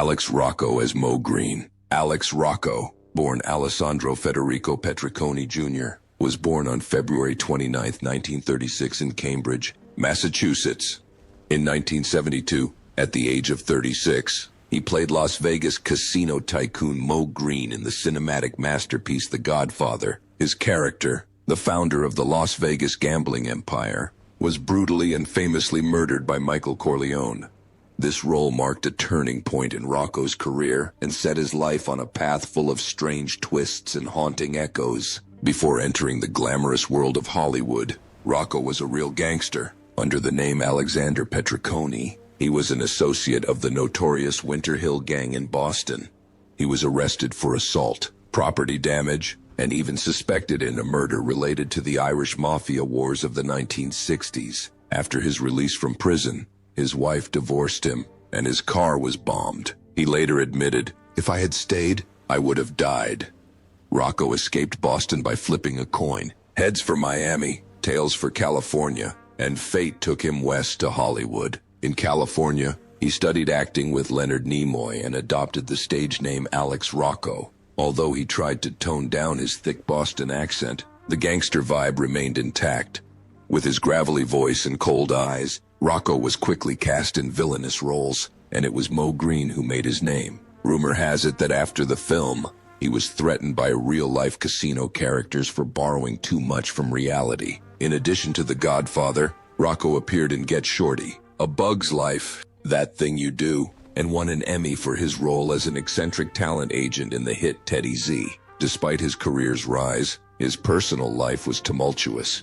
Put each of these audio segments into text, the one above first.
Alex Rocco as Mo Green. Alex Rocco, born Alessandro Federico Petriconi Jr., was born on February 29, 1936 in Cambridge, Massachusetts. In 1972, at the age of 36, he played Las Vegas casino tycoon Mo Green in the cinematic masterpiece The Godfather. His character, the founder of the Las Vegas gambling empire, was brutally and famously murdered by Michael Corleone. This role marked a turning point in Rocco's career and set his life on a path full of strange twists and haunting echoes. Before entering the glamorous world of Hollywood, Rocco was a real gangster. Under the name Alexander Petriconi, he was an associate of the notorious Winter Hill Gang in Boston. He was arrested for assault, property damage, and even suspected in a murder related to the Irish Mafia wars of the 1960s. After his release from prison, his wife divorced him, and his car was bombed. He later admitted, "If I had stayed, I would have died." Rocco escaped Boston by flipping a coin. Heads for Miami, tails for California, and fate took him west to Hollywood. In California, he studied acting with Leonard Nimoy and adopted the stage name Alex Rocco. Although he tried to tone down his thick Boston accent, the gangster vibe remained intact. With his gravelly voice and cold eyes, Rocco was quickly cast in villainous roles, and it was Mo Green who made his name. Rumor has it that after the film, he was threatened by real-life casino characters for borrowing too much from reality. In addition to The Godfather, Rocco appeared in Get Shorty, A Bug's Life, That Thing You Do, and won an Emmy for his role as an eccentric talent agent in the hit Teddy Z. Despite his career's rise, his personal life was tumultuous.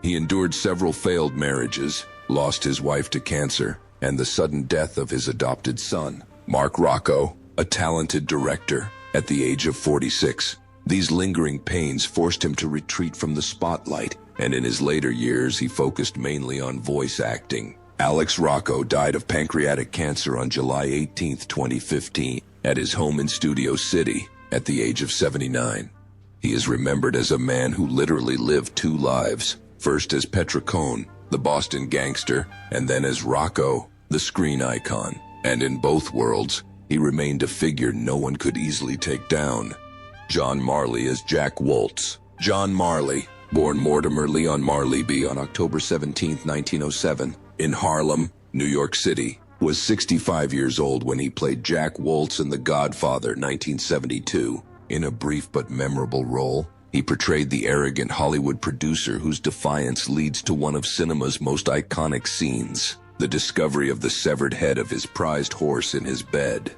He endured several failed marriages, lost his wife to cancer, and the sudden death of his adopted son. Mark Rocco, a talented director, at the age of 46. These lingering pains forced him to retreat from the spotlight, and in his later years he focused mainly on voice acting. Alex Rocco died of pancreatic cancer on July 18, 2015, at his home in Studio City, at the age of 79. He is remembered as a man who literally lived two lives, first as Petricone, the Boston gangster, and then as Rocco, the screen icon. And in both worlds, he remained a figure no one could easily take down. John Marley as Jack Woltz. John Marley, born Mortimer Leon Marleby on October 17, 1907, in Harlem, New York City, was 65 years old when he played Jack Woltz in The Godfather, 1972. In a brief but memorable role, he portrayed the arrogant Hollywood producer whose defiance leads to one of cinema's most iconic scenes, the discovery of the severed head of his prized horse in his bed.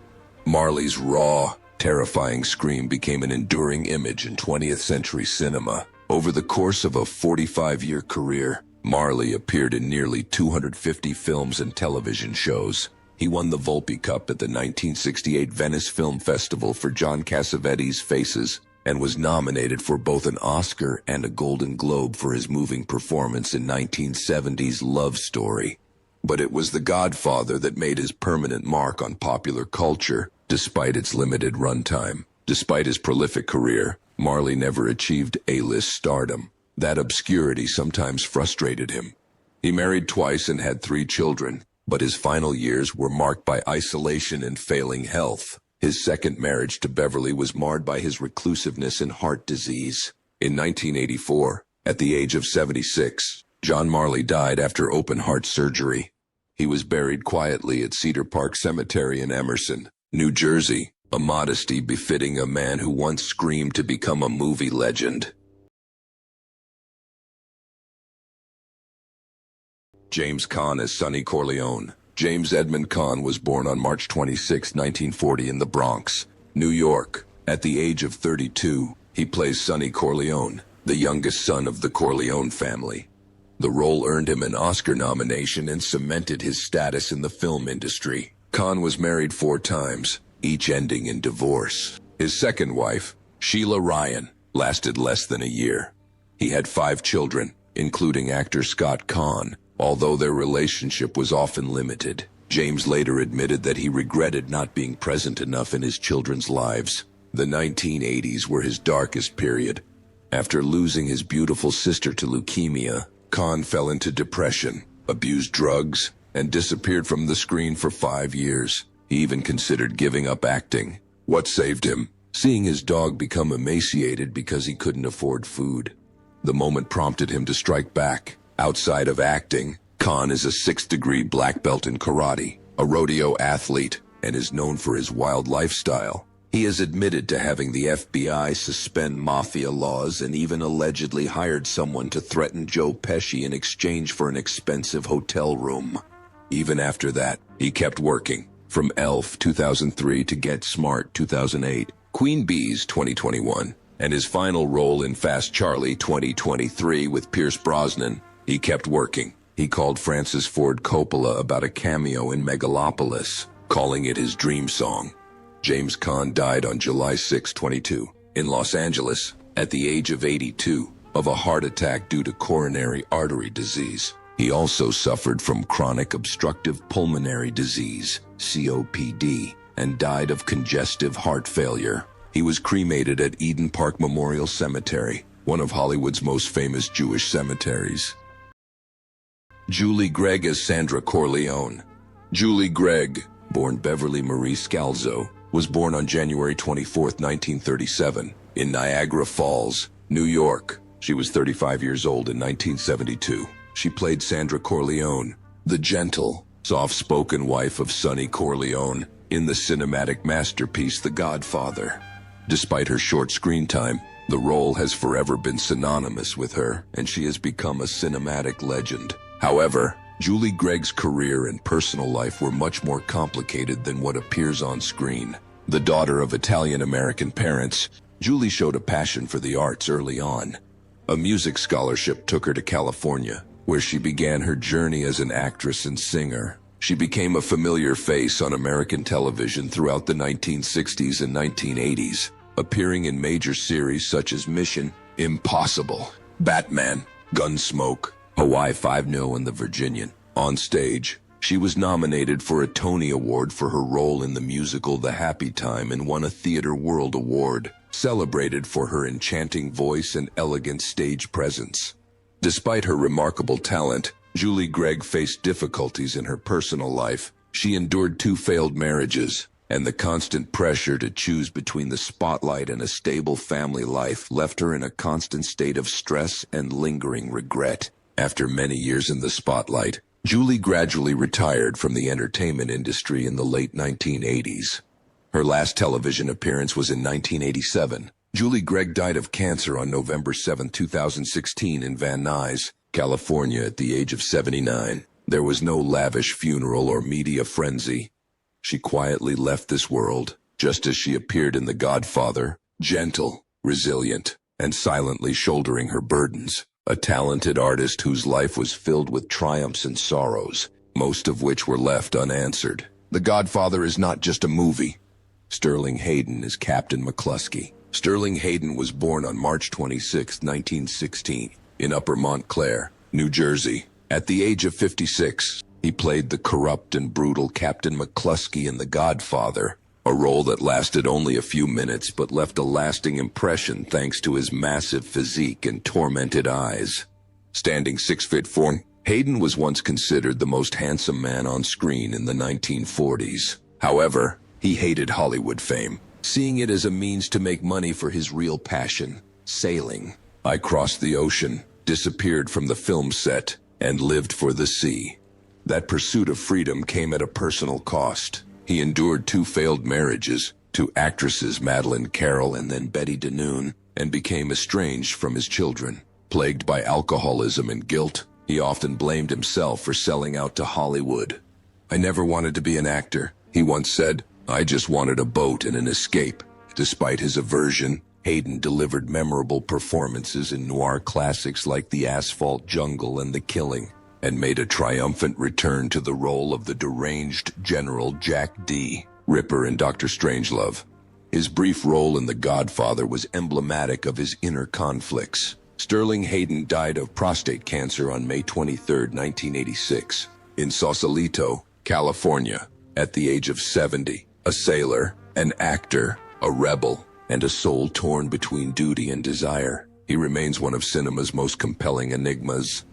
Marley's raw, terrifying scream became an enduring image in 20th century cinema. Over the course of a 45-year career, Marley appeared in nearly 250 films and television shows. He won the Volpe Cup at the 1968 Venice Film Festival for John Cassavetes' Faces, and was nominated for both an Oscar and a Golden Globe for his moving performance in 1970's Love Story. But it was The Godfather that made his permanent mark on popular culture, despite its limited runtime. Despite his prolific career, Marley never achieved A-list stardom. That obscurity sometimes frustrated him. He married twice and had 3 children, but his final years were marked by isolation and failing health. His second marriage to Beverly was marred by his reclusiveness and heart disease. In 1984, at the age of 76, John Marley died after open-heart surgery. He was buried quietly at Cedar Park Cemetery in Emerson, New Jersey, a modesty befitting a man who once screamed to become a movie legend. James Caan as Sonny Corleone. James Edmund Caan was born on March 26, 1940 in the Bronx, New York. At the age of 32, he plays Sonny Corleone, the youngest son of the Corleone family. The role earned him an Oscar nomination and cemented his status in the film industry. Caan was married 4 times, each ending in divorce. His second wife, Sheila Ryan, lasted less than a year. He had 5 children, including actor Scott Caan, although their relationship was often limited. James later admitted that he regretted not being present enough in his children's lives. The 1980s were his darkest period. After losing his beautiful sister to leukemia, Caan fell into depression, abused drugs, and disappeared from the screen for 5 years. He even considered giving up acting. What saved him? Seeing his dog become emaciated because he couldn't afford food. The moment prompted him to strike back. Outside of acting, Khan is a 6th-degree black belt in karate, a rodeo athlete, and is known for his wild lifestyle. He has admitted to having the FBI suspend mafia laws and even allegedly hired someone to threaten Joe Pesci in exchange for an expensive hotel room. Even after that, he kept working. From Elf 2003 to Get Smart 2008, Queen Bees 2021, and his final role in Fast Charlie 2023 with Pierce Brosnan, he kept working. He called Francis Ford Coppola about a cameo in Megalopolis, calling it his dream song. James Caan died on July 6, 2022, in Los Angeles, at the age of 82, of a heart attack due to coronary artery disease. He also suffered from chronic obstructive pulmonary disease, COPD, and died of congestive heart failure. He was cremated at Eden Park Memorial Cemetery, one of Hollywood's most famous Jewish cemeteries. Julie Gregg as Sandra Corleone. Julie Gregg, born Beverly Marie Scalzo, was born on January 24, 1937, in Niagara Falls, New York. She was 35 years old in 1972. She played Sandra Corleone, the gentle, soft-spoken wife of Sonny Corleone, in the cinematic masterpiece The Godfather. Despite her short screen time, the role has forever been synonymous with her, and she has become a cinematic legend. However, Julie Gregg's career and personal life were much more complicated than what appears on screen. The daughter of Italian-American parents, Julie showed a passion for the arts early on. A music scholarship took her to California, where she began her journey as an actress and singer. She became a familiar face on American television throughout the 1960s and 1980s, appearing in major series such as Mission Impossible, Batman, Gunsmoke, Hawaii 5-0, and The Virginian. On stage, she was nominated for a Tony Award for her role in the musical The Happy Time and won a Theatre World Award, celebrated for her enchanting voice and elegant stage presence. Despite her remarkable talent, Julie Gregg faced difficulties in her personal life. She endured 2 failed marriages, and the constant pressure to choose between the spotlight and a stable family life left her in a constant state of stress and lingering regret. After many years in the spotlight, Julie gradually retired from the entertainment industry in the late 1980s. Her last television appearance was in 1987. Julie Gregg died of cancer on November 7, 2016 in Van Nuys, California at the age of 79. There was no lavish funeral or media frenzy. She quietly left this world, just as she appeared in The Godfather, gentle, resilient, and silently shouldering her burdens. A talented artist whose life was filled with triumphs and sorrows, most of which were left unanswered. The Godfather is not just a movie. Sterling Hayden is Captain McCluskey. Sterling Hayden was born on March 26, 1916, in Upper Montclair, New Jersey. At the age of 56, he played the corrupt and brutal Captain McCluskey in The Godfather, a role that lasted only a few minutes but left a lasting impression thanks to his massive physique and tormented eyes. Standing 6'4", Hayden was once considered the most handsome man on screen in the 1940s. However, he hated Hollywood fame, seeing it as a means to make money for his real passion, sailing. "I crossed the ocean, disappeared from the film set, and lived for the sea." That pursuit of freedom came at a personal cost. He endured 2 failed marriages, to actresses Madeleine Carroll and then Betty DeNoon, and became estranged from his children. Plagued by alcoholism and guilt, he often blamed himself for selling out to Hollywood. "I never wanted to be an actor," he once said. "I just wanted a boat and an escape." Despite his aversion, Hayden delivered memorable performances in noir classics like The Asphalt Jungle and The Killing, and made a triumphant return to the role of the deranged General Jack D. Ripper in Dr. Strangelove. His brief role in The Godfather was emblematic of his inner conflicts. Sterling Hayden died of prostate cancer on May 23, 1986, in Sausalito, California, at the age of 70. A sailor, an actor, a rebel, and a soul torn between duty and desire, he remains one of cinema's most compelling enigmas.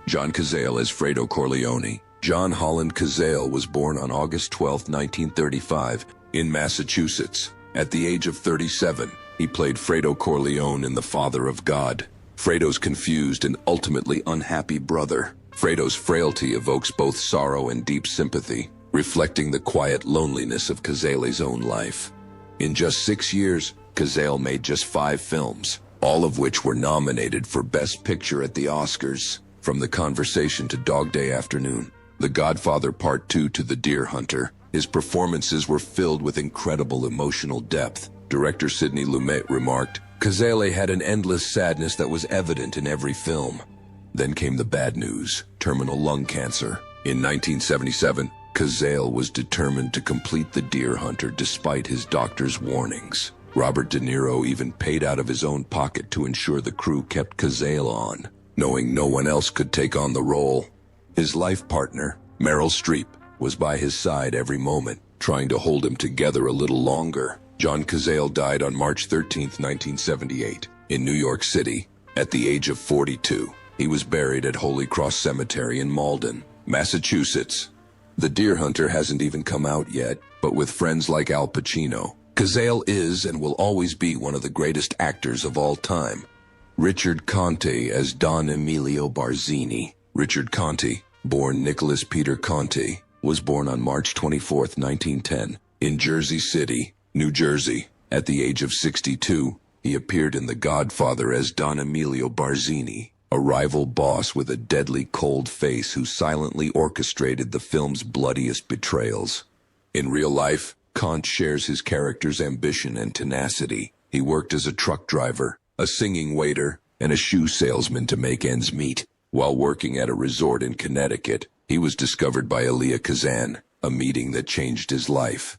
John Cazale as Fredo Corleone. John Holland Cazale was born on August 12, 1935, in Massachusetts. At the age of 37, he played Fredo Corleone in The Father of God, Fredo's confused and ultimately unhappy brother. Fredo's frailty evokes both sorrow and deep sympathy, reflecting the quiet loneliness of Cazale's own life. In just 6 years, Cazale made just 5 films, all of which were nominated for Best Picture at the Oscars. From The Conversation to Dog Day Afternoon, The Godfather Part 2 to The Deer Hunter, his performances were filled with incredible emotional depth. Director Sidney Lumet remarked, "Cazale had an endless sadness that was evident in every film." Then came the bad news: terminal lung cancer. In 1977, Cazale was determined to complete The Deer Hunter despite his doctor's warnings. Robert De Niro even paid out of his own pocket to ensure the crew kept Cazale on, knowing no one else could take on the role. His life partner, Meryl Streep, was by his side every moment, trying to hold him together a little longer. John Cazale died on March 13, 1978, in New York City, at the age of 42. He was buried at Holy Cross Cemetery in Malden, Massachusetts. The Deer Hunter hasn't even come out yet, but with friends like Al Pacino, Cazale is and will always be one of the greatest actors of all time. Richard Conte as Don Emilio Barzini. Richard Conte, born Nicholas Peter Conte, was born on March 24, 1910, in Jersey City, New Jersey. At the age of 62, he appeared in The Godfather as Don Emilio Barzini, a rival boss with a deadly cold face who silently orchestrated the film's bloodiest betrayals. In real life, Conte shares his character's ambition and tenacity. He worked as a truck driver, a singing waiter, and a shoe salesman to make ends meet. While working at a resort in Connecticut, he was discovered by Elia Kazan, a meeting that changed his life.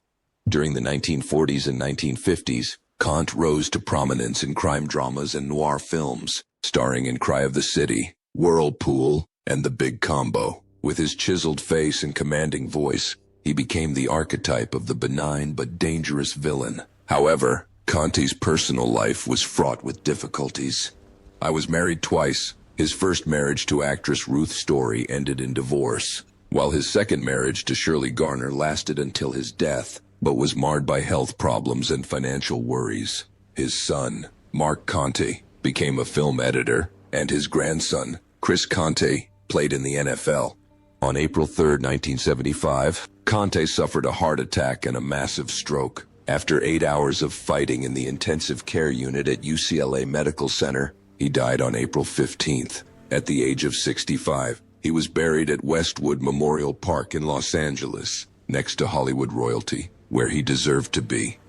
During the 1940s and 1950s, Conte rose to prominence in crime dramas and noir films, starring in Cry of the City, Whirlpool, and The Big Combo. With his chiseled face and commanding voice, he became the archetype of the benign but dangerous villain. However, Conte's personal life was fraught with difficulties. I was married twice. His first marriage to actress Ruth Story ended in divorce, while his second marriage to Shirley Garner lasted until his death, but was marred by health problems and financial worries. His son, Mark Conte, became a film editor, and his grandson, Chris Conte, played in the NFL. On April 3, 1975, Conte suffered a heart attack and a massive stroke. After 8 hours of fighting in the intensive care unit at UCLA Medical Center, he died on April 15th. At the age of 65, he was buried at Westwood Memorial Park in Los Angeles, next to Hollywood royalty, where he deserved to be.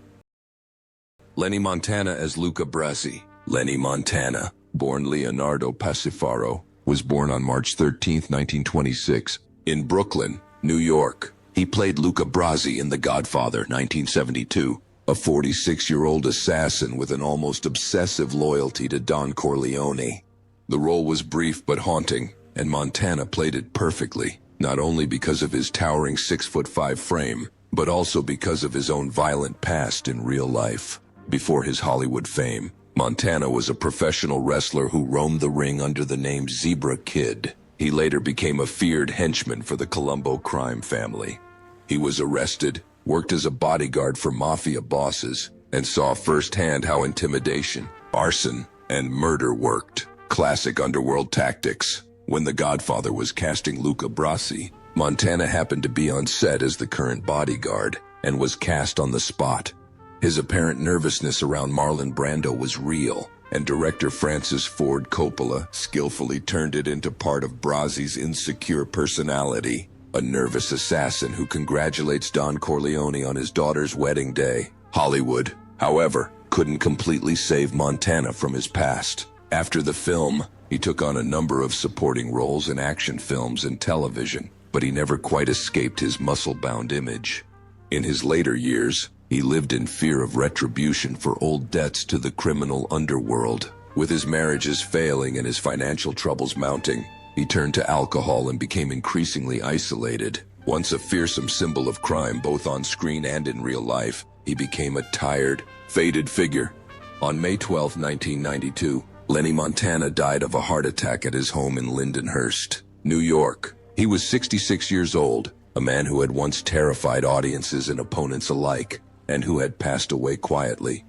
Lenny Montana as Luca Brasi. Lenny Montana, born Leonardo Pacifaro, was born on March 13, 1926, in Brooklyn, New York. He played Luca Brasi in The Godfather, 1972, a 46-year-old assassin with an almost obsessive loyalty to Don Corleone. The role was brief but haunting, and Montana played it perfectly, not only because of his towering 6'5" frame, but also because of his own violent past in real life. Before his Hollywood fame, Montana was a professional wrestler who roamed the ring under the name Zebra Kid. He later became a feared henchman for the Colombo crime family. He was arrested, worked as a bodyguard for mafia bosses, and saw firsthand how intimidation, arson, and murder worked. Classic underworld tactics. When The Godfather was casting Luca Brasi, Montana happened to be on set as the current bodyguard and was cast on the spot. His apparent nervousness around Marlon Brando was real, and director Francis Ford Coppola skillfully turned it into part of Brasi's insecure personality, a nervous assassin who congratulates Don Corleone on his daughter's wedding day. Hollywood, however, couldn't completely save Montana from his past. After the film, he took on a number of supporting roles in action films and television, but he never quite escaped his muscle-bound image. In his later years, he lived in fear of retribution for old debts to the criminal underworld. With his marriages failing and his financial troubles mounting, he turned to alcohol and became increasingly isolated. Once a fearsome symbol of crime both on screen and in real life, he became a tired, faded figure. On May 12, 1992, Lenny Montana died of a heart attack at his home in Lindenhurst, New York. He was 66 years old, a man who had once terrified audiences and opponents alike, and who had passed away quietly.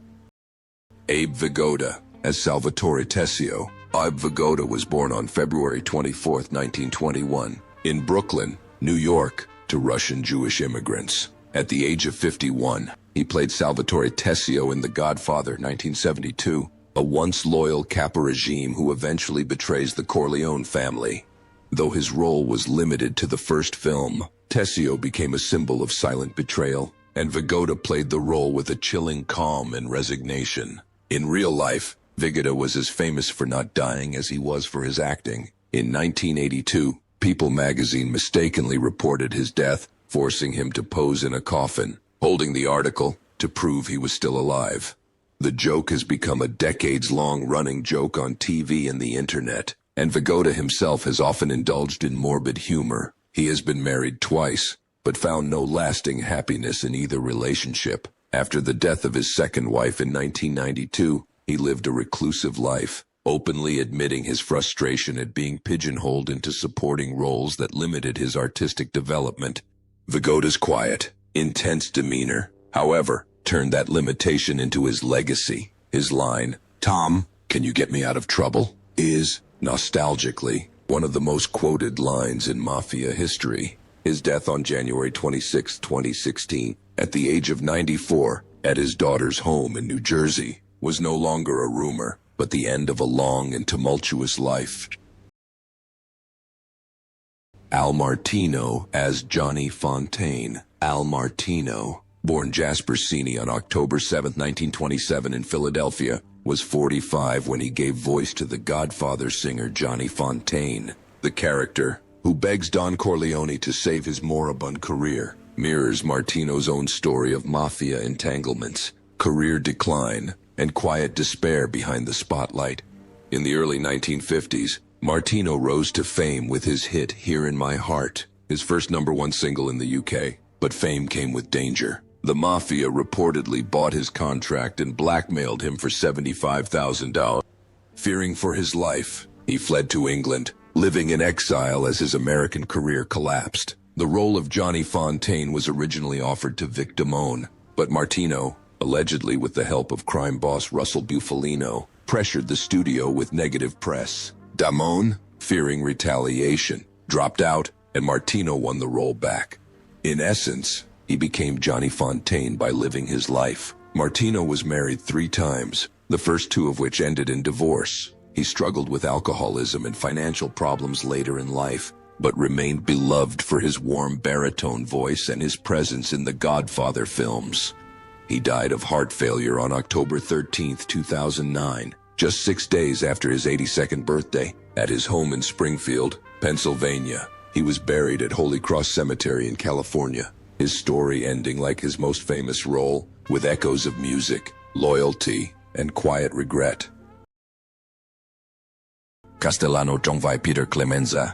Abe Vigoda, as Salvatore Tessio. Abe Vigoda was born on February 24, 1921, in Brooklyn, New York, to Russian Jewish immigrants. At the age of 51, he played Salvatore Tessio in The Godfather, 1972, a once loyal Kappa regime who eventually betrays the Corleone family. Though his role was limited to the first film, Tessio became a symbol of silent betrayal, and Vigoda played the role with a chilling calm and resignation. In real life, Vigoda was as famous for not dying as he was for his acting. In 1982, People magazine mistakenly reported his death, forcing him to pose in a coffin, holding the article to prove he was still alive. The joke has become a decades-long running joke on TV and the internet, and Vigoda himself has often indulged in morbid humor. He has been married twice, but found no lasting happiness in either relationship. After the death of his second wife in 1992, he lived a reclusive life, openly admitting his frustration at being pigeonholed into supporting roles that limited his artistic development. Vigoda's quiet, intense demeanor, however, turned that limitation into his legacy. His line, "Tom, can you get me out of trouble?" is, nostalgically, one of the most quoted lines in mafia history. His death on January 26, 2016, at the age of 94, at his daughter's home in New Jersey, was no longer a rumor, but the end of a long and tumultuous life. Al Martino as Johnny Fontane. Al Martino, born Jasper Cini on October 7, 1927 in Philadelphia, was 45 when he gave voice to the Godfather singer Johnny Fontane. The character, who begs Don Corleone to save his moribund career, mirrors Martino's own story of mafia entanglements, career decline, and quiet despair behind the spotlight. In the early 1950s, Martino rose to fame with his hit Here in My Heart, his first #1 single in the UK, but fame came with danger. The mafia reportedly bought his contract and blackmailed him for $75,000. Fearing for his life, he fled to England, living in exile as his American career collapsed. The role of Johnny Fontane was originally offered to Vic Damone, but Martino, allegedly with the help of crime boss Russell Bufalino, pressured the studio with negative press. Damone, fearing retaliation, dropped out, and Martino won the role back. In essence, he became Johnny Fontane by living his life. Martino was married 3 times, the first 2 of which ended in divorce. He struggled with alcoholism and financial problems later in life, but remained beloved for his warm baritone voice and his presence in the Godfather films. He died of heart failure on October 13, 2009, just 6 days after his 82nd birthday, at his home in Springfield, Pennsylvania. He was buried at Holy Cross Cemetery in California, his story ending like his most famous role, with echoes of music, loyalty, and quiet regret. Castellano Jongvai Peter Clemenza.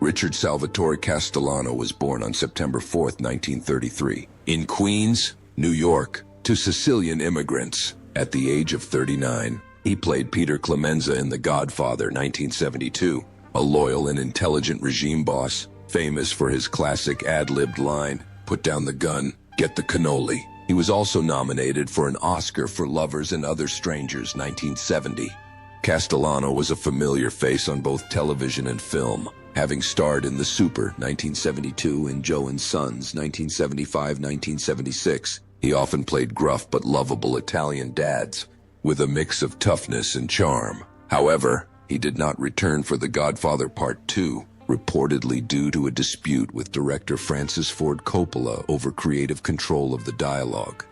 Richard Salvatore Castellano was born on September 4, 1933, in Queens, New York, to Sicilian immigrants. At the age of 39, he played Peter Clemenza in The Godfather, 1972, a loyal and intelligent regime boss, famous for his classic ad-libbed line, "Put down the gun, get the cannoli." He was also nominated for an Oscar for Lovers and Other Strangers, 1970. Castellano was a familiar face on both television and film, having starred in The Super, 1972, and Joe and Sons, 1975-1976. He often played gruff but lovable Italian dads, with a mix of toughness and charm. However, he did not return for The Godfather Part 2, reportedly due to a dispute with director Francis Ford Coppola over creative control of the dialogue.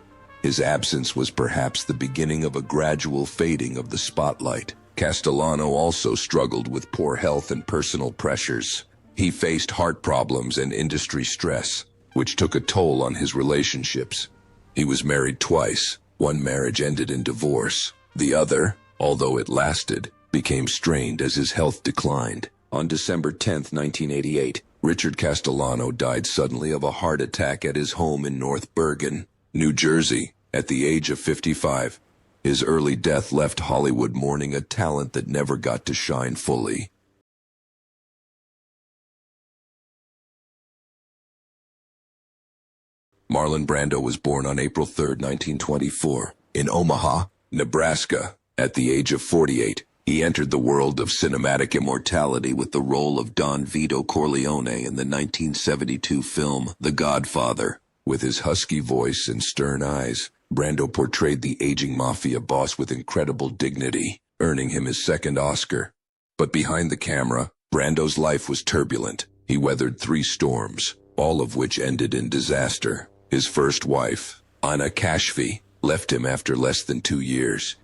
His absence was perhaps the beginning of a gradual fading of the spotlight. Castellano also struggled with poor health and personal pressures. He faced heart problems and industry stress, which took a toll on his relationships. He was married twice. One marriage ended in divorce. The other, although it lasted, became strained as his health declined. On December 10, 1988, Richard Castellano died suddenly of a heart attack at his home in North Bergen, New Jersey, at the age of 55. His early death left Hollywood mourning a talent that never got to shine fully. Marlon Brando was born on April 3, 1924, in Omaha, Nebraska. At the age of 48, he entered the world of cinematic immortality with the role of Don Vito Corleone in the 1972 film The Godfather. With his husky voice and stern eyes, Brando portrayed the aging mafia boss with incredible dignity, earning him his second Oscar. But behind the camera, Brando's life was turbulent. He weathered 3 storms, all of which ended in disaster. His first wife, Anna Kashfi, left him after less than 2 years.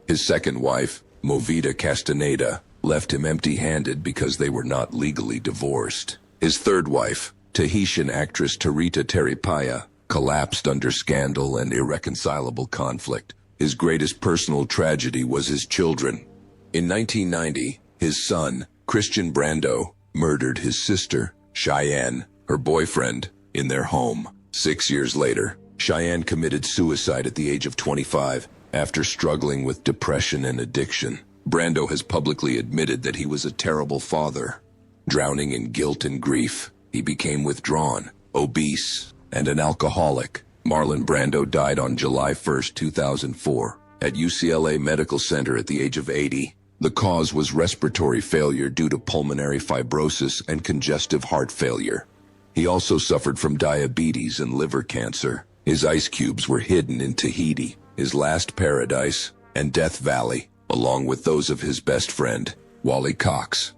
His second wife, Movita Castaneda, left him empty-handed because they were not legally divorced. His third wife, Tahitian actress Tarita Teripaya, collapsed under scandal and irreconcilable conflict. His greatest personal tragedy was his children. In 1990, his son, Christian Brando, murdered his sister, Cheyenne, her boyfriend, in their home. 6 years later, Cheyenne committed suicide at the age of 25 after struggling with depression and addiction. Brando has publicly admitted that he was a terrible father. Drowning in guilt and grief, he became withdrawn, obese, and an alcoholic. Marlon Brando died on July 1, 2004, at UCLA Medical Center at the age of 80. The cause was respiratory failure due to pulmonary fibrosis and congestive heart failure. He also suffered from diabetes and liver cancer. His ice cubes were hidden in Tahiti, his last paradise, and Death Valley, along with those of his best friend, Wally Cox.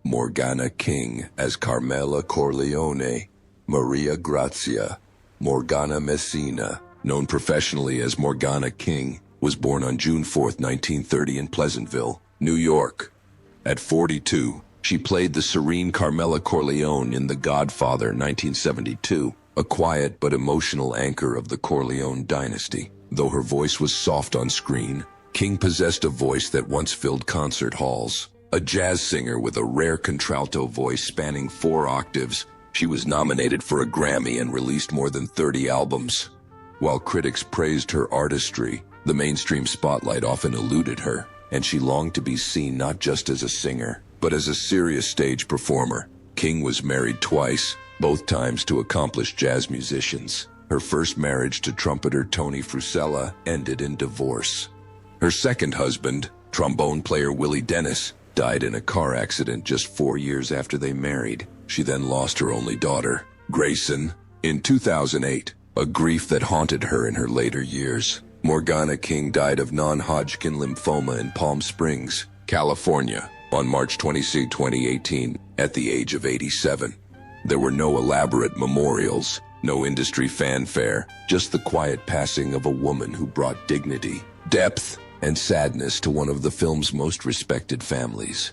Morgana King as Carmela Corleone. Maria Grazia. Morgana Messina, known professionally as Morgana King, was born on June 4, 1930 in Pleasantville, New York. At 42, she played the serene Carmela Corleone in The Godfather 1972, a quiet but emotional anchor of the Corleone dynasty. Though her voice was soft on screen, King possessed a voice that once filled concert halls. A jazz singer with a rare contralto voice spanning 4 octaves, she was nominated for a Grammy and released more than 30 albums. While critics praised her artistry, the mainstream spotlight often eluded her, and she longed to be seen not just as a singer, but as a serious stage performer. King was married twice, both times to accomplished jazz musicians. Her first marriage to trumpeter Tony Frusella ended in divorce. Her second husband, trombone player Willie Dennis, died in a car accident just 4 years after they married. She then lost her only daughter, Grayson, in 2008, a grief that haunted her in her later years. Morgana King died of non-Hodgkin lymphoma in Palm Springs, California, on March 26, 2018, at the age of 87. There were no elaborate memorials, no industry fanfare, just the quiet passing of a woman who brought dignity, depth, and sadness to one of the film's most respected families.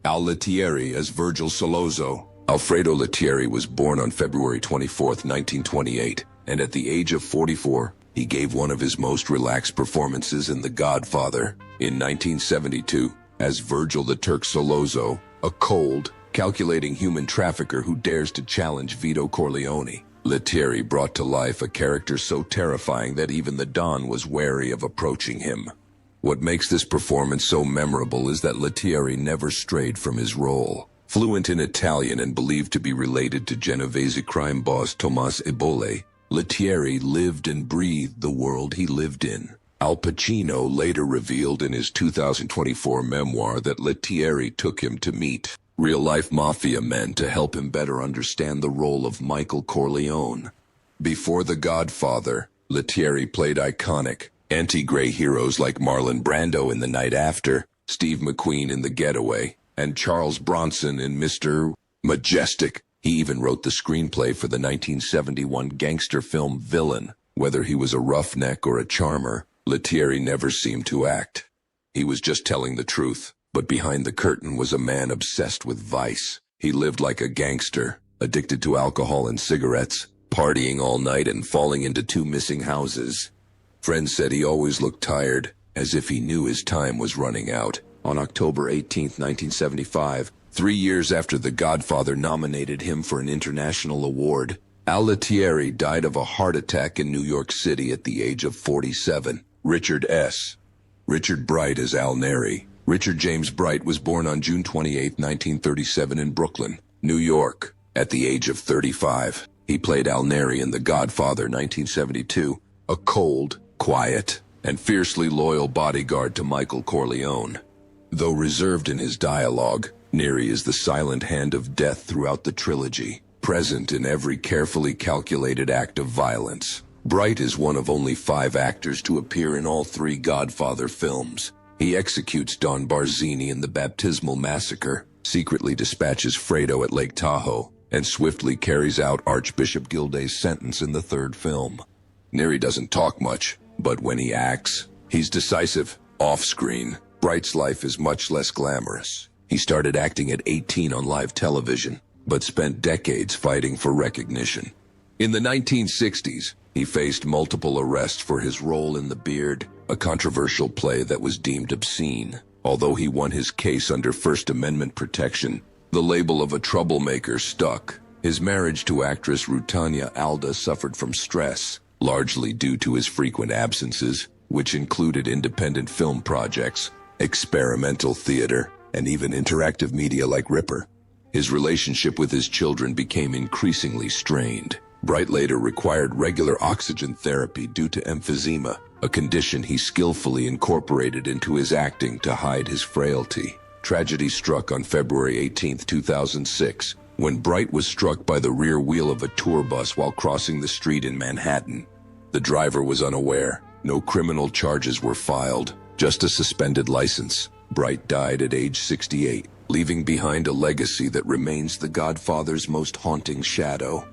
Al Lettieri as Virgil Sollozzo. Alfredo Lettieri was born on February 24, 1928, and at the age of 44, he gave one of his most relaxed performances in The Godfather. In 1972, as Virgil the Turk Sollozzo, a cold, calculating human trafficker who dares to challenge Vito Corleone, Lettieri brought to life a character so terrifying that even the Don was wary of approaching him. What makes this performance so memorable is that Lettieri never strayed from his role. Fluent in Italian and believed to be related to Genovese crime boss Tomas Ebole, Lettieri lived and breathed the world he lived in. Al Pacino later revealed in his 2024 memoir that Lettieri took him to meet real-life mafia men to help him better understand the role of Michael Corleone. Before The Godfather, Lettieri played iconic, anti-gray heroes like Marlon Brando in The Night After, Steve McQueen in The Getaway, and Charles Bronson in Mr. Majestic. He even wrote the screenplay for the 1971 gangster film Villain. Whether he was a roughneck or a charmer, Lettieri never seemed to act. He was just telling the truth, but behind the curtain was a man obsessed with vice. He lived like a gangster, addicted to alcohol and cigarettes, partying all night and falling into 2 missing houses. Friends said he always looked tired, as if he knew his time was running out. On October 18, 1975, 3 years after The Godfather nominated him for an international award, Al Lettieri died of a heart attack in New York City at the age of 47. Richard Bright as Al Neri. Richard James Bright was born on June 28, 1937 in Brooklyn, New York. At the age of 35, he played Al Neri in The Godfather 1972, a cold, quiet, and fiercely loyal bodyguard to Michael Corleone. Though reserved in his dialogue, Neri is the silent hand of death throughout the trilogy, present in every carefully calculated act of violence. Bright is one of only 5 actors to appear in all 3 Godfather films. He executes Don Barzini in the baptismal massacre, secretly dispatches Fredo at Lake Tahoe, and swiftly carries out Archbishop Gilday's sentence in the 3rd film. Neri doesn't talk much, but when he acts, he's decisive. Off-screen, Bright's life is much less glamorous. He started acting at 18 on live television, but spent decades fighting for recognition. In the 1960s, he faced multiple arrests for his role in The Beard, a controversial play that was deemed obscene. Although he won his case under First Amendment protection, the label of a troublemaker stuck. His marriage to actress Rutanya Alda suffered from stress, largely due to his frequent absences, which included independent film projects, experimental theater, and even interactive media like Ripper. His relationship with his children became increasingly strained. Bright later required regular oxygen therapy due to emphysema, a condition he skillfully incorporated into his acting to hide his frailty. Tragedy struck on February 18, 2006, when Bright was struck by the rear wheel of a tour bus while crossing the street in Manhattan. The driver was unaware. No criminal charges were filed, just a suspended license. Bright died at age 68, leaving behind a legacy that remains The Godfather's most haunting shadow.